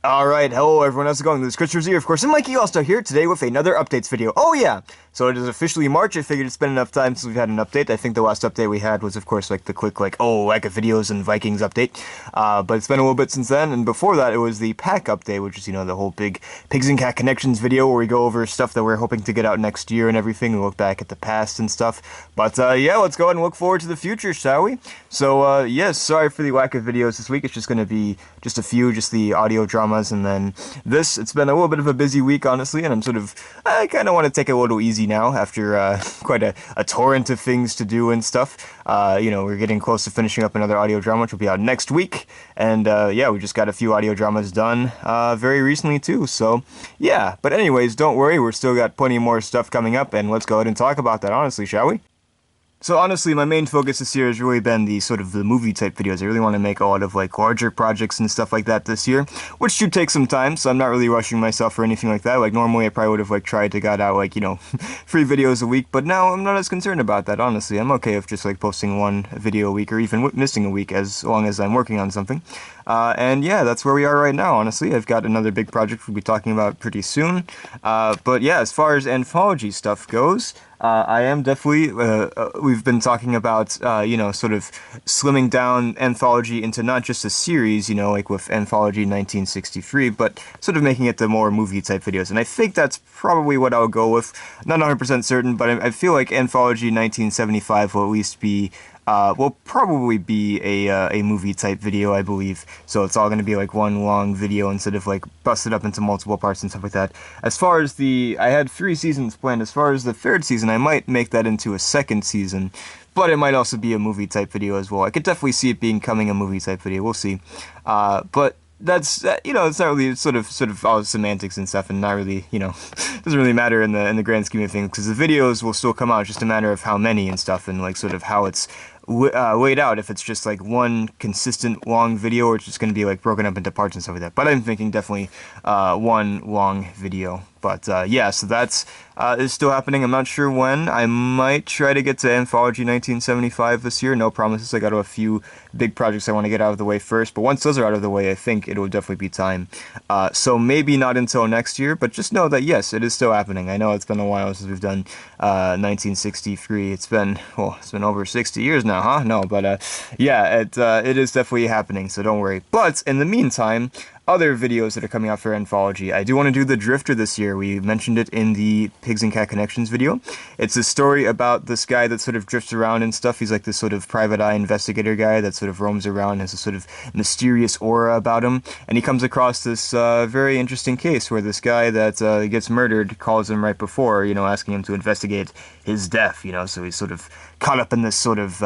Alright, hello everyone, how's it going? This is Chris here, of course, and Mikey Allstar here today with another updates video. Oh yeah! So it is officially March. I figured it's been enough time since we've had an update. I think the last update we had was, of course, like the quick, Weka videos and Vikings update. But it's been a little bit since then, and before that it was the pack update, which is, you know, the whole big Pigs and Cat Connections video where we go over stuff that we're hoping to get out next year and everything. We look back at the past and stuff. But yeah, let's go ahead and look forward to the future, shall we? So yes, sorry for the lack of videos this week. It's just going to be just a few, just the audio dramas, and then this. It's been a little bit of a busy week, honestly, and I kind of want to take it a little easy now after quite a torrent of things to do and stuff. You know, we're getting close to finishing up another audio drama, which will be out next week, and yeah, we just got a few audio dramas done very recently too, so yeah. But anyways, don't worry, we're still got plenty more stuff coming up, and let's go ahead and talk about that, honestly, shall we? So honestly, my main focus this year has really been the movie type videos. I really want to make a lot of larger projects and stuff like that this year, which should take some time, so I'm not really rushing myself or anything like that. Like normally I probably would have tried to got out 3 videos a week, but now I'm not as concerned about that, honestly. I'm okay with just posting one video a week or even missing a week as long as I'm working on something. And yeah, that's where we are right now, honestly. I've got another big project we'll be talking about pretty soon. But yeah, as far as anthology stuff goes, I am definitely, we've been talking about, you know, sort of slimming down anthology into not just a series, you know, like with Anthology 1963, but sort of making it the more movie type videos. And I think that's probably what I'll go with. Not 100% certain, but I feel like Anthology 1975 will at least be will probably be a movie type video, I believe. So it's all going to be one long video instead of busted up into multiple parts and stuff like that. As far as I had 3 seasons planned. As far as the 3rd season, I might make that into a 2nd season, but it might also be a movie type video as well. I could definitely see it becoming a movie type video. We'll see. But that's you know, it's not really, it's sort of all semantics and stuff, and not really, you know, doesn't really matter in the grand scheme of things, because the videos will still come out. It's just a matter of how many and stuff, and how it's laid out, if it's just one consistent long video, or it's just going to be broken up into parts and stuff like that. But I'm thinking definitely one long video. But yeah, so that's is still happening. I'm not sure when. I might try to get to Anthology 1975 this year. No promises. I got a few big projects I want to get out of the way first. But once those are out of the way, I think it will definitely be time. So maybe not until next year, but just know that yes, it is still happening. I know it's been a while since we've done 1963. It's been over 60 years now, huh? No, but yeah, it is definitely happening. So don't worry. But in the meantime, other videos that are coming out for Anthology. I do want to do The Drifter this year. We mentioned it in the Pigs and Cat Connections video. It's a story about this guy that sort of drifts around and stuff. He's this sort of private eye investigator guy that sort of roams around, has a sort of mysterious aura about him, and he comes across this very interesting case where this guy that gets murdered calls him right before, you know, asking him to investigate his death, you know, so he's sort of caught up in this sort of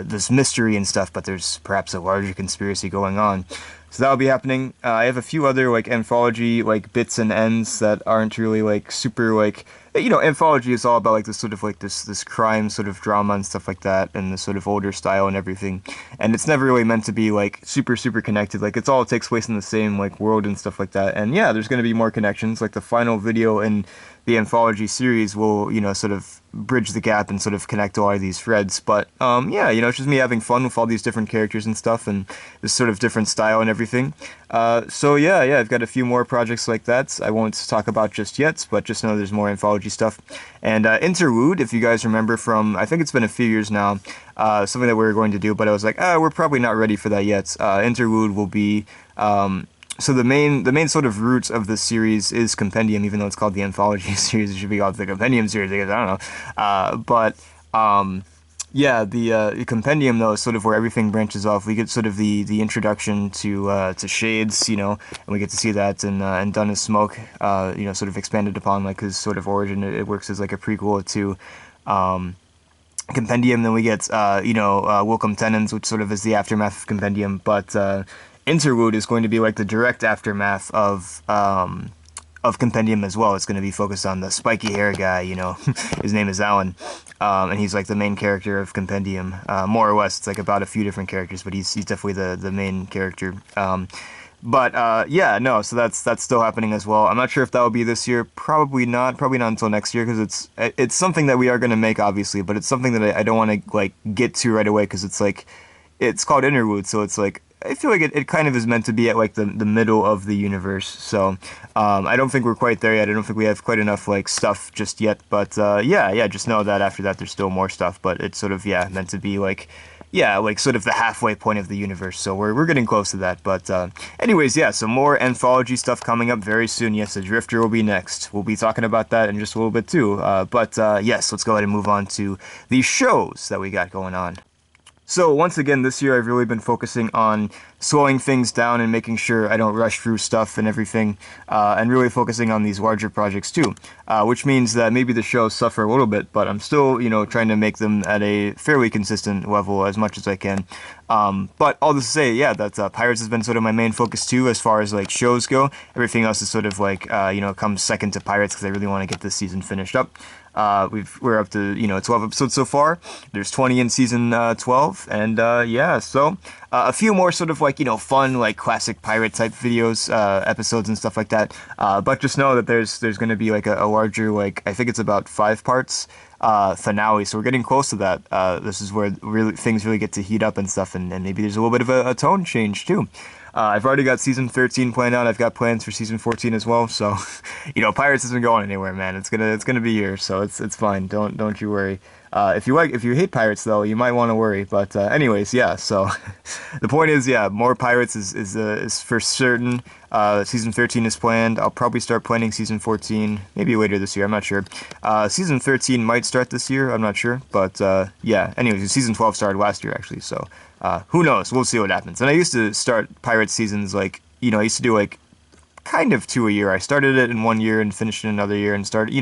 this mystery and stuff, but there's perhaps a larger conspiracy going on. So that'll be happening. I have a few other anthology bits and ends that aren't really super you know, anthology is all about this sort of this crime sort of drama and stuff like that, and the sort of older style and everything. And it's never really meant to be super connected. It's all takes place in the same world and stuff like that. And yeah, there's going to be more connections. The final video in the anthology series will, you know, sort of bridge the gap and sort of connect all of these threads. But yeah, you know, it's just me having fun with all these different characters and stuff, and this sort of different style and everything. So yeah, I've got a few more projects like that I won't talk about just yet, but just know there's more anthology stuff. And Interlude, if you guys remember from, I think it's been a few years now, something that we were going to do, but I was like, we're probably not ready for that yet. Interlude will be so the main sort of roots of the series is Compendium, even though it's called the Anthology series. It should be called the Compendium series, I guess, I don't know. Yeah, the Compendium, though, is sort of where everything branches off. We get sort of the introduction to Shades, you know, and we get to see that, and Done as Smoke, you know, sort of expanded upon his sort of origin. It works as a prequel to Compendium. Then we get you know, Welcome Tenens, which sort of is the aftermath of Compendium, but Interlude is going to be the direct aftermath of Compendium as well. It's going to be focused on the spiky hair guy, you know. His name is Alan, and he's the main character of Compendium, more or less. It's about a few different characters, but he's definitely the main character. But yeah, no, so that's still happening as well. I'm not sure if that will be this year. Probably not until next year, because it's something that we are going to make, obviously, but it's something that I don't want to get to right away, because it's called Interlude, so it's I feel like it kind of is meant to be at like the middle of the universe. So I don't think we're quite there yet. I don't think we have quite enough like stuff just yet. But yeah, just know that after that there's still more stuff. But it's sort of meant to be like. Yeah, like sort of the halfway point of the universe, so we're getting close to that. But anyways, yeah, so more anthology stuff coming up very soon. Yes, Adrifter will be next. We'll be talking about that in just a little bit too. But yes, let's go ahead and move on to the shows that we got going on. So once again, this year I've really been focusing on slowing things down and making sure I don't rush through stuff and everything, and really focusing on these larger projects too, which means that maybe the shows suffer a little bit, but I'm still, trying to make them at a fairly consistent level as much as I can. But all this to say, yeah, that Pirates has been sort of my main focus too, as far as like shows go. Everything else is sort of like, comes second to Pirates because I really want to get this season finished up. We're up to 12 episodes so far. There's 20 in season 12, and yeah, so a few more sort of like fun like classic pirate type videos, episodes and stuff like that. But just know that there's going to be like a larger, like I think it's about 5 parts finale. So we're getting close to that. This is where things really get to heat up and stuff, and maybe there's a little bit of a tone change too. I've already got season 13 planned out. I've got plans for season 14 as well. So, Pirates isn't going anywhere, man. It's gonna be here, so it's fine. Don't you worry. If you hate Pirates though, you might want to worry. But anyways, yeah. So the point is, yeah, more Pirates is for certain. Season 13 is planned. I'll probably start planning season 14 maybe later this year. I'm not sure. Season 13 might start this year. I'm not sure. But yeah. Anyways, season 12 started last year actually. So who knows? We'll see what happens. And I used to start Pirates seasons like I used to do like kind of 2 a year. I started it in 1 year and finished it in another year and started,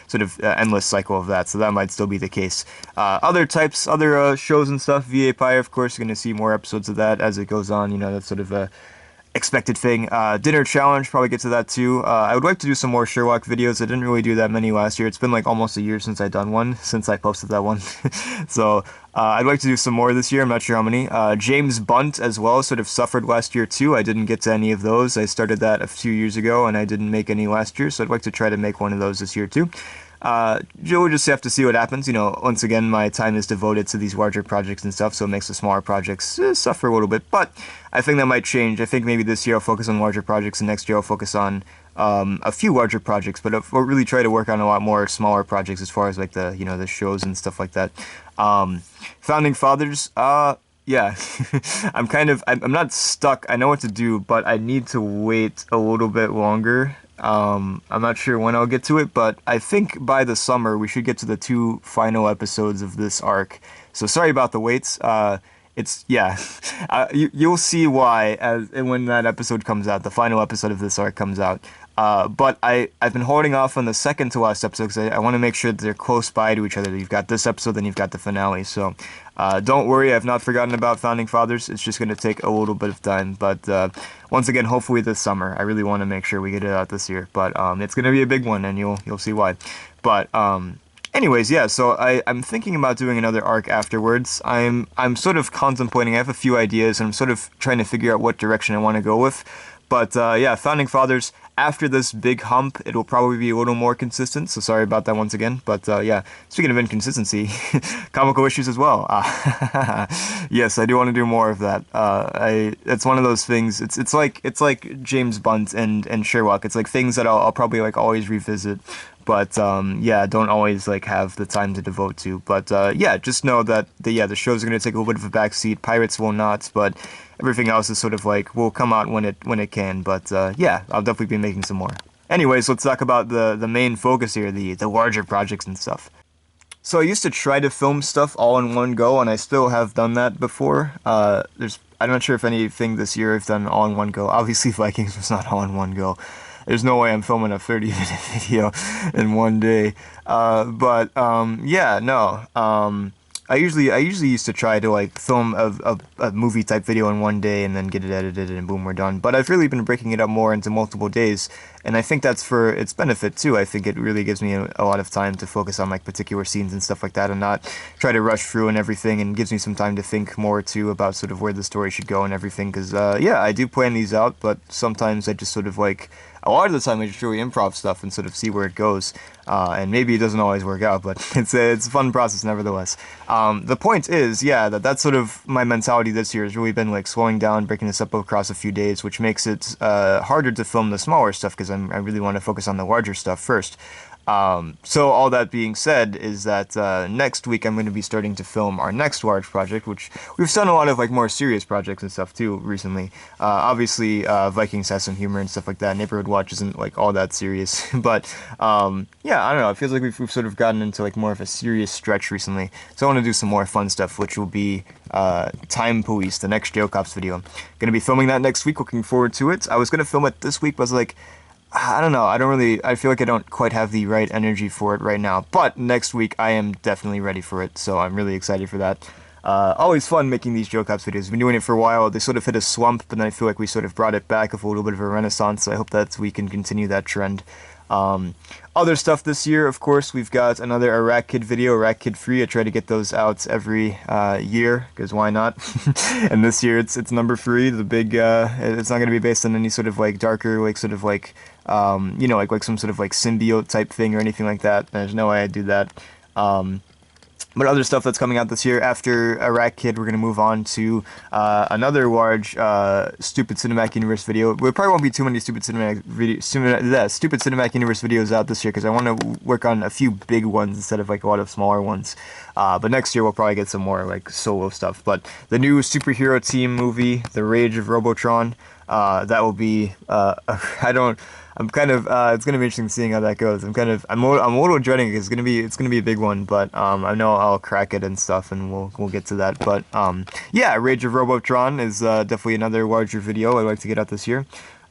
sort of endless cycle of that. So that might still be the case. Other shows and stuff, VA Pyre, of course, you're going to see more episodes of that as it goes on. That's sort of a expected thing. Dinner Challenge, probably get to that too. I would like to do some more Sherlock videos. I didn't really do that many last year. It's been like almost a year since I done one, since I posted that one. So I'd like to do some more this year. I'm not sure how many. James Bunt as well sort of suffered last year too. I didn't get to any of those. I started that a few years ago and I didn't make any last year. So I'd like to try to make one of those this year too. We'll just have to see what happens. Once again, my time is devoted to these larger projects and stuff, so it makes the smaller projects suffer a little bit. But I think that might change. I think maybe this year I'll focus on larger projects, and next year I'll focus on a few larger projects. But I'll really try to work on a lot more smaller projects as far as like the shows and stuff like that. Founding Fathers. Yeah, I'm not stuck. I know what to do, but I need to wait a little bit longer. I'm not sure when I'll get to it, but I think by the summer we should get to the 2 final episodes of this arc. So sorry about the waits. You'll see why when that episode comes out, the final episode of this arc comes out. But I've been holding off on the second to last episode because I want to make sure that they're close by to each other. You've got this episode, then you've got the finale. So don't worry, I've not forgotten about Founding Fathers. It's just going to take a little bit of time. But once again, hopefully this summer. I really want to make sure we get it out this year. But it's going to be a big one, and you'll see why. But anyways, yeah, so I'm thinking about doing another arc afterwards. I'm sort of contemplating. I have a few ideas, and I'm sort of trying to figure out what direction I want to go with. But yeah, Founding Fathers, after this big hump, it'll probably be a little more consistent, so sorry about that once again. But yeah, speaking of inconsistency, comical issues as well. Yes, I do want to do more of that. It's one of those things, it's like James Bunt and Sherlock. It's like things that I'll probably like always revisit. But yeah, don't always like have the time to devote to. But yeah, just know that the shows are gonna take a little bit of a backseat. Pirates will not, but everything else is sort of like will come out when it can. But yeah, I'll definitely be making some more. Anyways, let's talk about the main focus here, the larger projects and stuff. So I used to try to film stuff all in one go, and I still have done that before. I'm not sure if anything this year I've done all in one go. Obviously, Vikings was not all in one go. There's no way I'm filming a 30-minute video in one day. But yeah, no. I usually used to try to like film a movie type video in one day and then get it edited and boom, we're done. But I've really been breaking it up more into multiple days, and I think that's for its benefit too. I think it really gives me a lot of time to focus on like particular scenes and stuff like that, and not try to rush through and everything, and gives me some time to think more too about sort of where the story should go and everything. Because yeah, I do plan these out, but sometimes I just sort of like, a lot of the time I just really improv stuff and sort of see where it goes. and maybe it doesn't always work out, but it's a fun process nevertheless. The point is, yeah, that's sort of my mentality this year has really been like slowing down, breaking this up across a few days, which makes it harder to film the smaller stuff because I really want to focus on the larger stuff first. So all that being said is that next week I'm going to be starting to film our next large project, which we've done a lot of like more serious projects and stuff too recently. Obviously, Vikings has some humor and stuff like that. Neighborhood Watch isn't like all that serious, but yeah, I don't know. It feels like we've sort of gotten into like more of a serious stretch recently. So I want to do some more fun stuff, which will be Time Police, the next Jail Cops video. Going to be filming that next week. Looking forward to it. I was going to film it this week, but I was like, I don't know. I feel like I don't quite have the right energy for it right now. But next week, I am definitely ready for it. So I'm really excited for that. Always fun making these Jail Cops videos. I've been doing it for a while. They sort of hit a slump, but then I feel like we sort of brought it back with a little bit of a renaissance. So I hope that we can continue that trend. Other stuff this year, of course, we've got another Iraq Kid video, Iraq Kid Free. I try to get those out every year, because why not? And this year it's number 3, the big, it's not going to be based on any sort of like darker, like sort of like, you know, like some sort of like symbiote type thing or anything like that. There's no way I'd do that. But other stuff that's coming out this year, after Iraq Kid, we're going to move on to another large Stupid Cinematic Universe video. There probably won't be too many Stupid Cinematic Universe videos out this year, because I want to work on a few big ones instead of like a lot of smaller ones. But next year we'll probably get some more like solo stuff. But the new superhero team movie, The Rage of Robotron, that will be, I'm kind of, it's gonna be interesting seeing how that goes. I'm a little dreading it, 'cause it's gonna be a big one, but, I know I'll crack it and stuff, and we'll get to that. But, yeah, Rage of Robotron is, definitely another larger video I'd like to get out this year.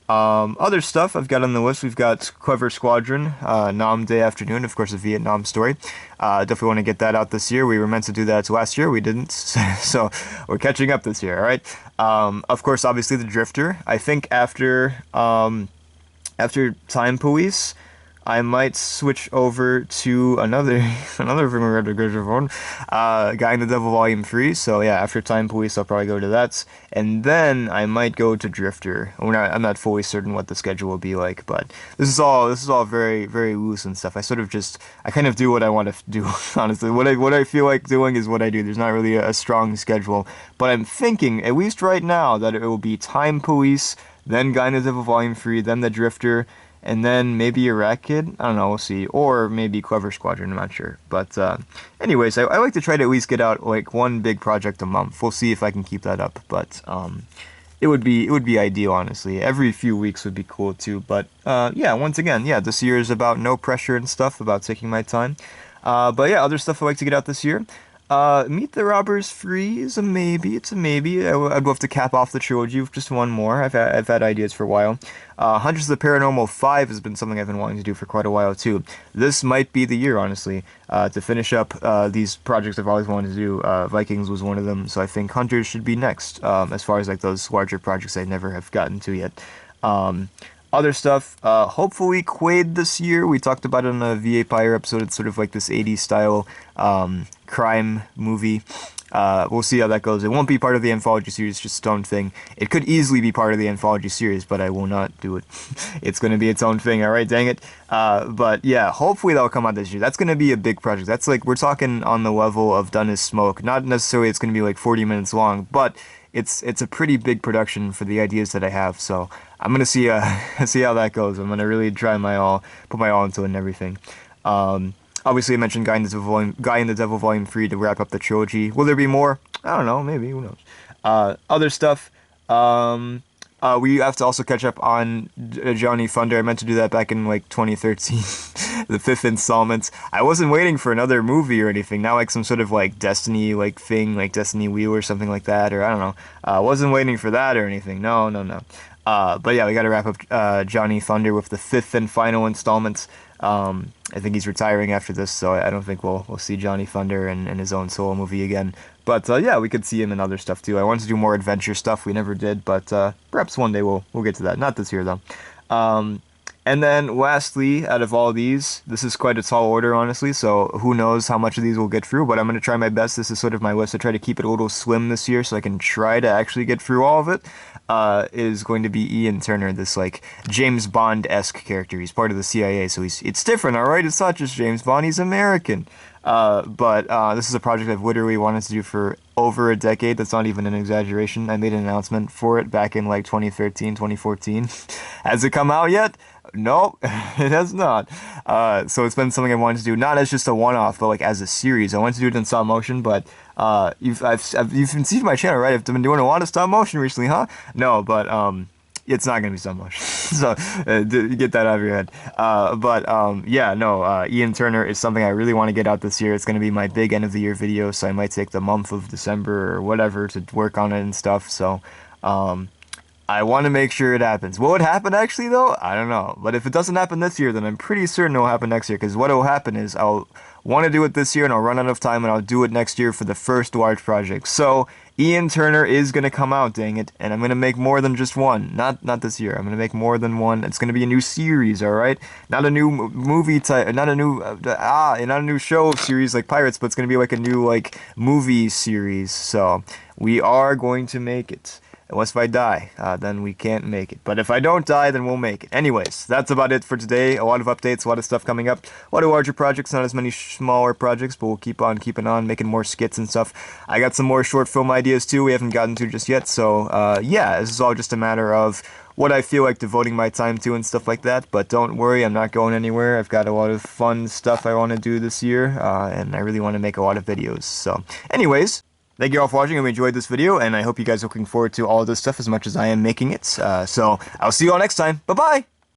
Other stuff I've got on the list, we've got Clever Squadron, Nam Day Afternoon, of course, a Vietnam story. Definitely want to get that out this year. We were meant to do that last year, we didn't, so we're catching up this year, alright? Of course, obviously, The Drifter. I think after Time Police, I might switch over to another film, Guy in the Devil Volume 3. So yeah, after Time Police, I'll probably go to that, and then I might go to Drifter. I'm not fully certain what the schedule will be like, but this is all very, very loose and stuff. I kind of do what I want to do, honestly. What I feel like doing is what I do. There's not really a strong schedule, but I'm thinking, at least right now, that it will be Time Police, then Guy in the Devil Volume 3, then The Drifter, and then maybe Iraq Kid? I don't know, we'll see. Or maybe Clever Squadron, I'm not sure. But anyways, I like to try to at least get out like one big project a month. We'll see if I can keep that up. But it would be ideal, honestly. Every few weeks would be cool too. But yeah, once again, yeah, this year is about no pressure and stuff, about taking my time. But yeah, other stuff I like to get out this year. Meet the Robbers Free is a maybe. It's a maybe. I'd love to cap off the trilogy with just one more. I've had ideas for a while. Hunters of the Paranormal 5 has been something I've been wanting to do for quite a while too. This might be the year, honestly, to finish up these projects I've always wanted to do. Vikings was one of them, so I think Hunters should be next, as far as like those larger projects I never have gotten to yet. Other stuff, hopefully Quaid this year. We talked about it on a VA Pyre episode. It's sort of like this 80s style crime movie. We'll see how that goes. It won't be part of the anthology series, just its own thing. It could easily be part of the anthology series, but I will not do it. It's going to be its own thing, alright, dang it. But yeah, hopefully that'll come out this year. That's going to be a big project. That's like, we're talking on the level of Done as Smoke. Not necessarily it's going to be like 40 minutes long, but it's a pretty big production for the ideas that I have, so I'm gonna see how that goes. I'm gonna really try put my all into it and everything. Obviously I mentioned Guy in the Devil Volume 3 to wrap up the trilogy. Will there be more? I don't know, maybe, who knows. Other stuff, we have to also catch up on Johnny Thunder. I meant to do that back in like 2013, the 5th installment. I wasn't waiting for another movie or anything. Now like some sort of like Destiny like thing, like Destiny Wheel or something like that, or I don't know. I wasn't waiting for that or anything. No. But yeah, we got to wrap up Johnny Thunder with the 5th and final installment. I think he's retiring after this, so I don't think we'll see Johnny Thunder in his own solo movie again. But yeah, we could see him in other stuff too. I wanted to do more adventure stuff. We never did, but perhaps one day we'll get to that. Not this year though. And then lastly, out of all these, this is quite a tall order, honestly, so who knows how much of these we'll get through, but I'm going to try my best. This is sort of my list. I try to keep it a little slim this year so I can try to actually get through all of it. Is going to be Ian Turner, this like James Bond-esque character. He's part of the CIA, so it's different, alright? It's not just James Bond, he's American. But this is a project I've literally wanted to do for over a decade. That's not even an exaggeration. I made an announcement for it back in like 2013, 2014. Has it come out yet? Nope, it has not. So it's been something I wanted to do, not as just a one-off, but like as a series. I wanted to do it in stop motion, but you've been seeing my channel, right? I've been doing a lot of stop motion recently, huh? No, but it's not gonna be stop motion. So get that out of your head. Yeah, no. Ian Turner is something I really want to get out this year. It's gonna be my big end of the year video, so I might take the month of December or whatever to work on it and stuff. So I want to make sure it happens. Will it happen actually though? I don't know. But if it doesn't happen this year, then I'm pretty certain it will happen next year. Because what will happen is I'll want to do it this year and I'll run out of time and I'll do it next year for the first large project. So Ian Turner is going to come out, dang it. And I'm going to make more than just one. Not this year. I'm going to make more than one. It's going to be a new series, alright? Not a new movie type, not a new show series like Pirates, but it's going to be like a new like movie series. So we are going to make it. Unless if I die, then we can't make it. But if I don't die, then we'll make it. Anyways, that's about it for today. A lot of updates, a lot of stuff coming up. A lot of larger projects, not as many smaller projects, but we'll keep on keeping on, making more skits and stuff. I got some more short film ideas too we haven't gotten to just yet. So, yeah, this is all just a matter of what I feel like devoting my time to and stuff like that. But don't worry, I'm not going anywhere. I've got a lot of fun stuff I want to do this year, and I really want to make a lot of videos. So, anyways, thank you all for watching. I hope you enjoyed this video, and I hope you guys are looking forward to all of this stuff as much as I am making it. So, I'll see you all next time. Bye-bye!